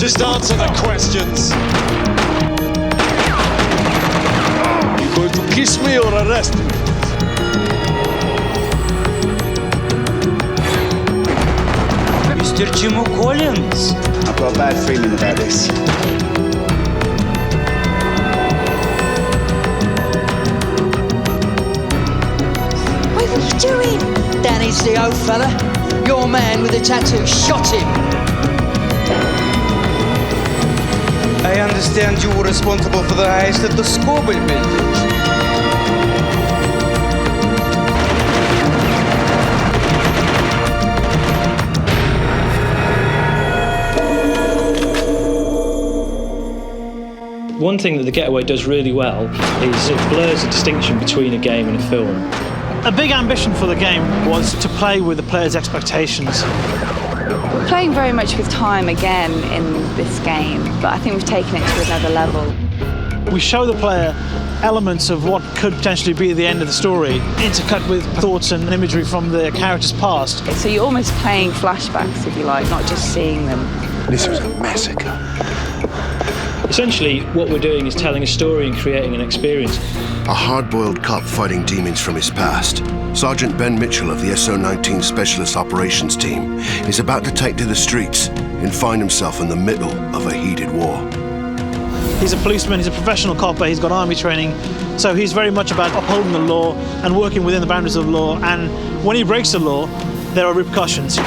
Just answer the questions. You going to kiss me or arrest me? Mr. Jimmy Collins. I've got a bad feeling about this. What are you doing? Danny's the old fella. Your man with the tattoo shot him. I understand you were responsible for the heist at the Scoble building. One thing that The Getaway does really well is it blurs the distinction between a game and a film. A big ambition for the game was to play with the player's expectations. We're playing very much with time again in this game, but I think we've taken it to another level. We show the player elements of what could potentially be the end of the story, intercut with thoughts and imagery from the character's past. So you're almost playing flashbacks, if you like, not just seeing them. This was a massacre. Essentially, what we're doing is telling a story and creating an experience. A hard-boiled cop fighting demons from his past, Sergeant Ben Mitchell of the SO-19 Specialist Operations Team is about to take to the streets and find himself in the middle of a heated war. He's a policeman, he's a professional copper, he's got army training, so he's very much about upholding the law and working within the boundaries of the law, and when he breaks the law, there are repercussions.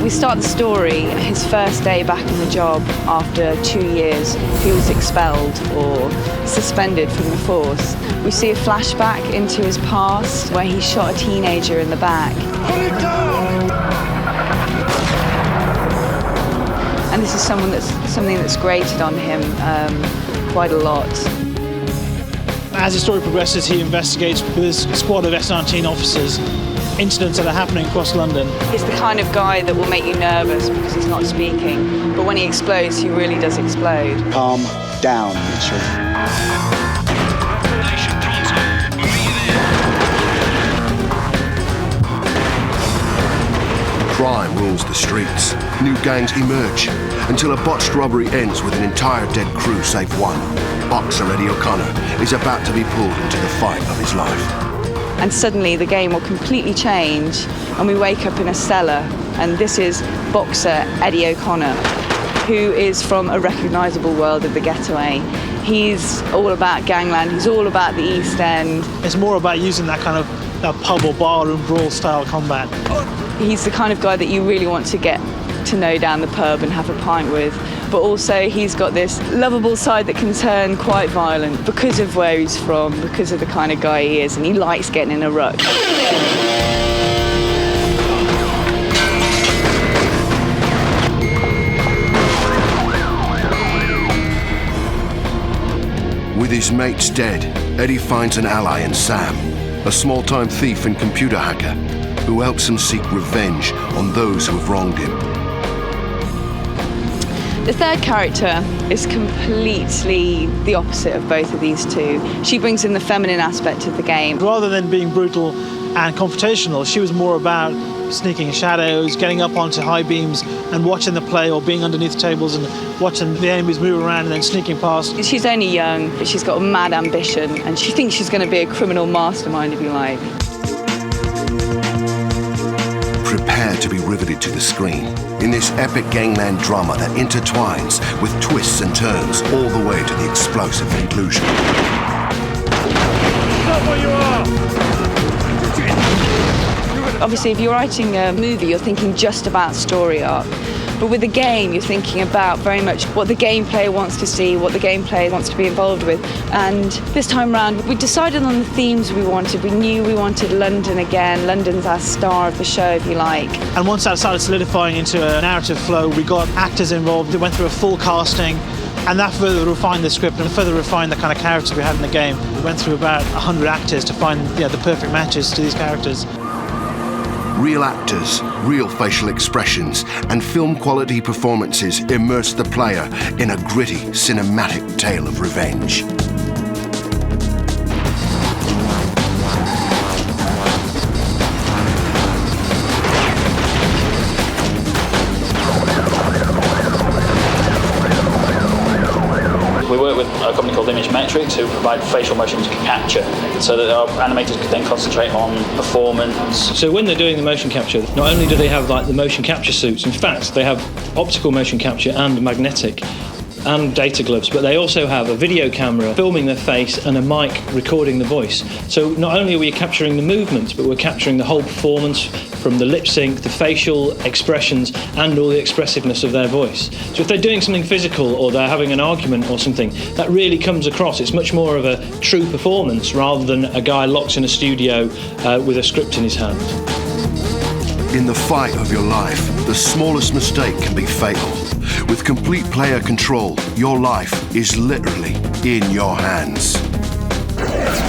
We start the story, his first day back in the job after 2 years. He was expelled or suspended from the force. We see a flashback into his past where he shot a teenager in the back. Put it down! And this is something that's grated on him quite a lot. As the story progresses, he investigates with his squad of S19 officers incidents that are happening across London. He's the kind of guy that will make you nervous because he's not speaking, but when he explodes, he really does explode. Calm down, Mitchell. Crime rules the streets. New gangs emerge until a botched robbery ends with an entire dead crew save one. Boxer Eddie O'Connor is about to be pulled into the fight of his life. And suddenly the game will completely change and we wake up in a cellar, and this is boxer Eddie O'Connor, who is from a recognisable world of The Getaway. He's all about gangland, he's all about the East End. It's more about using that kind of that pub or barroom brawl style combat. He's the kind of guy that you really want to get to know down the pub and have a pint with, but also he's got this lovable side that can turn quite violent because of where he's from, because of the kind of guy he is, and he likes getting in a rut. With his mates dead, Eddie finds an ally in Sam, a small-time thief and computer hacker who helps him seek revenge on those who have wronged him. The third character is completely the opposite of both of these two. She brings in the feminine aspect of the game. Rather than being brutal and confrontational, she was more about sneaking in shadows, getting up onto high beams and watching the play, or being underneath tables and watching the enemies move around and then sneaking past. She's only young, but she's got a mad ambition, and she thinks she's going to be a criminal mastermind, if you like. Prepare to be riveted to the screen in this epic gangland drama that intertwines with twists and turns all the way to the explosive conclusion. Stop where you are! Obviously, if you're writing a movie, you're thinking just about story arc. But with the game, you're thinking about very much what the game player wants to see, what the game player wants to be involved with. And this time round, we decided on the themes we wanted. We knew we wanted London again. London's our star of the show, if you like. And once that started solidifying into a narrative flow, we got actors involved. They went through a full casting, and that further refined the script and further refined the kind of characters we had in the game. We went through about 100 actors to find the perfect matches to these characters. Real actors, real facial expressions, and film-quality performances immerse the player in a gritty, cinematic tale of revenge. image metrics who provide facial motion capture so that our animators could then concentrate on performance. So when they're doing the motion capture, not only do they have like the motion capture suits, in fact they have optical motion capture and magnetic and data gloves, but they also have a video camera filming their face and a mic recording the voice. So not only are we capturing the movements, but we're capturing the whole performance from the lip sync, the facial expressions, and all the expressiveness of their voice. So if they're doing something physical or they're having an argument or something, that really comes across. It's much more of a true performance rather than a guy locked in a studio with a script in his hand. In the fight of your life, the smallest mistake can be fatal. With complete player control, your life is literally in your hands.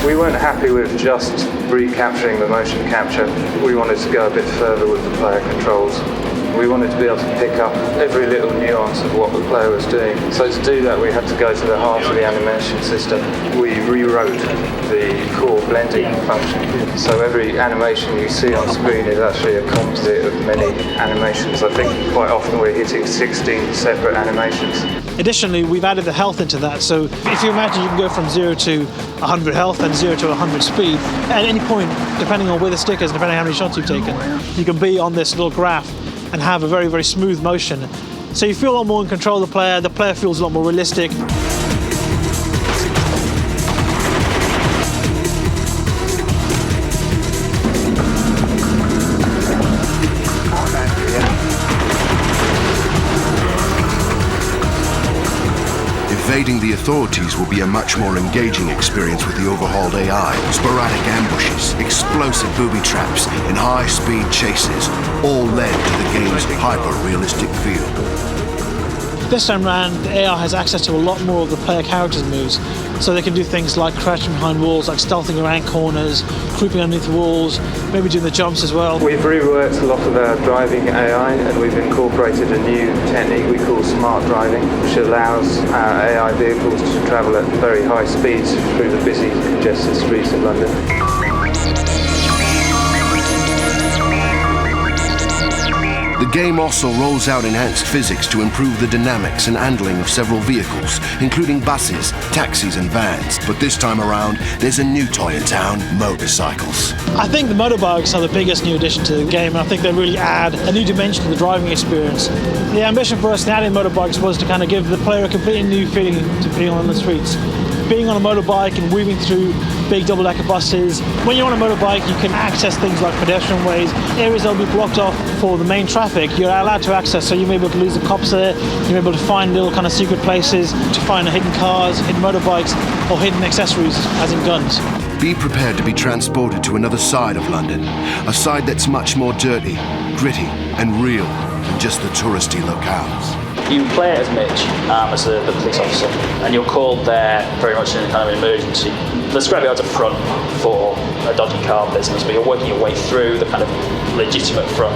We weren't happy with just recapturing the motion capture. We wanted to go a bit further with the player controls. We wanted to be able to pick up every little nuance of what the player was doing. So to do that, we had to go to the heart of the animation system. We rewrote the core blending function. So every animation you see on screen is actually a composite of many animations. I think quite often we're hitting 16 separate animations. Additionally, we've added the health into that. So if you imagine you can go from 0 to 100 health and 0 to 100 speed, at any point, depending on where the stick is, depending on how many shots you've taken, you can be on this little graph and have a very, very smooth motion. So you feel a lot more in control of the player feels a lot more realistic. Evading the authorities will be a much more engaging experience with the overhauled AI. Sporadic ambushes, explosive booby traps, and high-speed chases all led to the game's hyper-realistic feel. This time around, the AI has access to a lot more of the player character's moves, so they can do things like crouching behind walls, like stealthing around corners, creeping underneath walls, maybe doing the jumps as well. We've reworked a lot of our driving AI, and we've incorporated a new technique we call smart driving, which allows our AI vehicles to travel at very high speeds through the busy, congested streets of London. The game also rolls out enhanced physics to improve the dynamics and handling of several vehicles, including buses, taxis and vans. But this time around, there's a new toy in town, motorcycles. I think the motorbikes are the biggest new addition to the game, and I think they really add a new dimension to the driving experience. The ambition for us in adding motorbikes was to kind of give the player a completely new feeling to being on the streets. Being on a motorbike and weaving through big double-decker buses. When you're on a motorbike, you can access things like pedestrian ways, areas that will be blocked off for the main traffic. You're allowed to access, so you may be able to lose the cops there, you may be able to find little kind of secret places, to find hidden cars, hidden motorbikes, or hidden accessories, as in guns. Be prepared to be transported to another side of London, a side that's much more dirty, gritty, and real than just the touristy locales. You play it as Mitch, as the police officer, and you're called there very much in a kind of an emergency. The scrapyard's a front for a dodgy car business, but you're working your way through the kind of legitimate front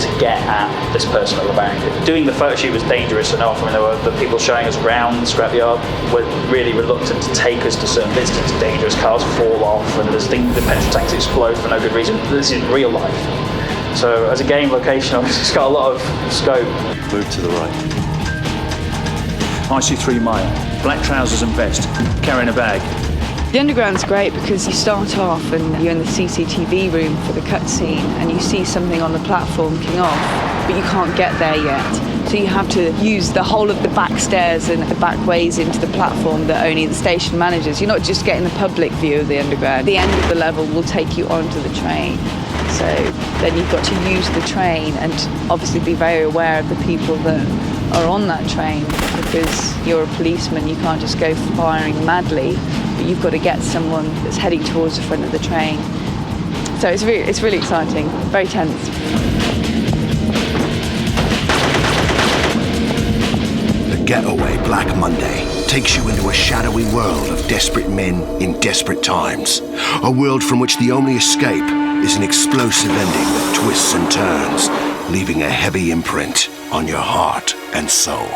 to get at this person at the back. Doing the photo shoot was dangerous enough. I mean, there were the people showing us around the scrapyard were really reluctant to take us to certain bits. It's dangerous, cars fall off, and there's things, the petrol tanks explode for no good reason. This is real life. So as a game location, it's got a lot of scope. Move to the right. IC3 mile, black trousers and vest, carrying a bag. The Underground's great because you start off and you're in the CCTV room for the cutscene and you see something on the platform king off, but you can't get there yet. So you have to use the whole of the back stairs and the back ways into the platform that only the station manages. You're not just getting the public view of the Underground. The end of the level will take you onto the train. So then you've got to use the train and obviously be very aware of the people that are on that train, because you're a policeman, you can't just go firing madly, but you've got to get someone that's heading towards the front of the train. So it's really exciting, very tense. The Getaway Black Monday takes you into a shadowy world of desperate men in desperate times. A world from which the only escape is an explosive ending that twists and turns, leaving a heavy imprint on your heart and soul.